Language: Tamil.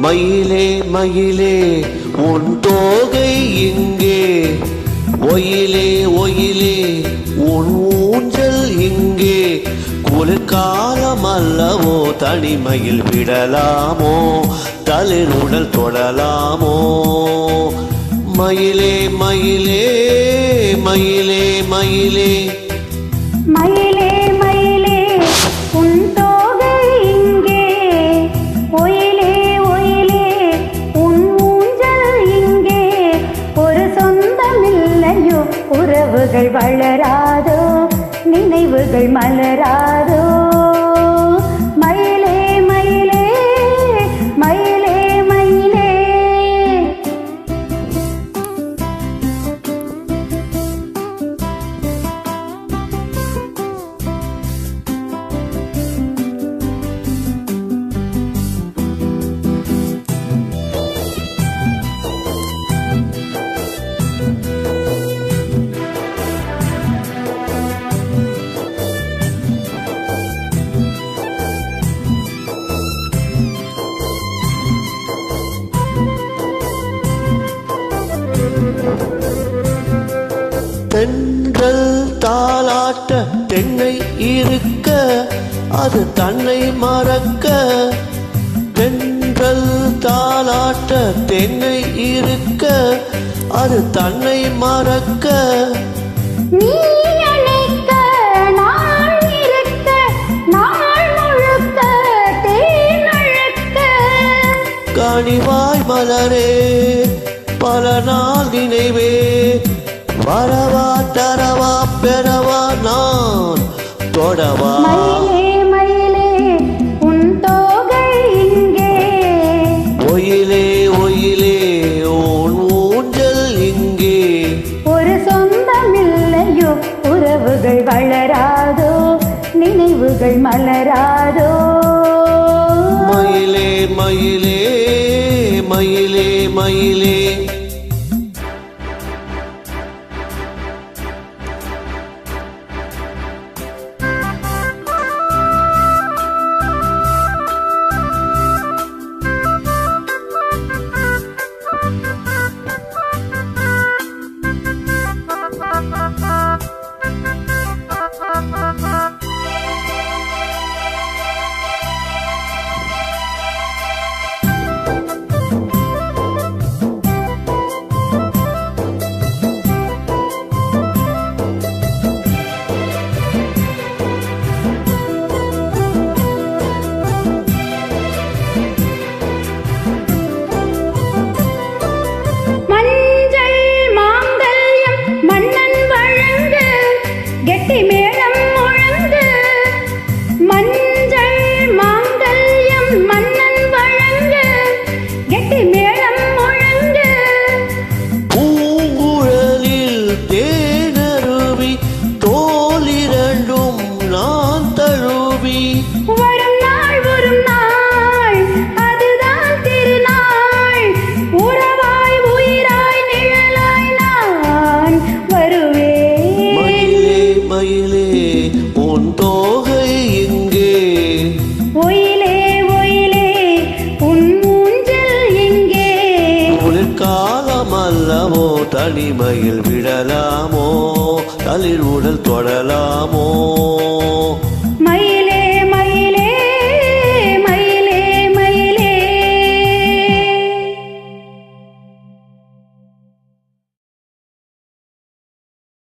மயிலே மயிலே உன் தோகை இங்கே, ஒயிலே ஒயிலே உன் ஊஞ்சல் இங்கே. குளிர்காலம் அல்லவோ தனிமையில் விடலாமோ, தளிர் உடல் தொடலாமோ. மயிலே மயிலே மயிலே மயிலே மயிலே மயிலே உன் தோகை இங்கே, ஒயிலே ஒயிலே உன் ஊஞ்சல் இங்கே. ஒரு சொந்தமில்லையோ உறவுகள் வளராதோ, நினைவுகள் மலராதோ. மயிலே மயிலே மயிலே மயிலே. தென்றல் தாலாட்ட தென்னை இருக்க, அது தன்னை மறக்க. தென்றல் தாலாட்ட தென்னை இருக்க, அது தன்னை மறக்க. நீ அழைக்க நான் இருக்க, நாள் முழுக்க தேன் அழைக்க. கனிவாய் மலரே பல நாள் நினைவே, வரவா தரவா பெறவா நான் தொடவா. மயிலே மயிலே உன் தோகை இங்கே, ஒயிலே ஒயிலே உன் ஊஞ்சல் இங்கே. ஒரு சொந்தமில்லையோ உறவுகள் வளராதோ, நினைவுகள் மலராதோ. மயிலே மயிலே மயிலே மயிலே. வரும் நாள் அதுதான் திருநாள். உறவாய் உயிராய் நிழலாய் நான் வருவேன். மயிலே மயிலே உன் தோகை இங்கே, ஒயிலே ஒயிலே உன் ஊஞ்சல் இங்கே. குளிர்காலம் அல்லவோ தனிமையில் விடலாமோ, தளிர் உடல் தொடலாமோ.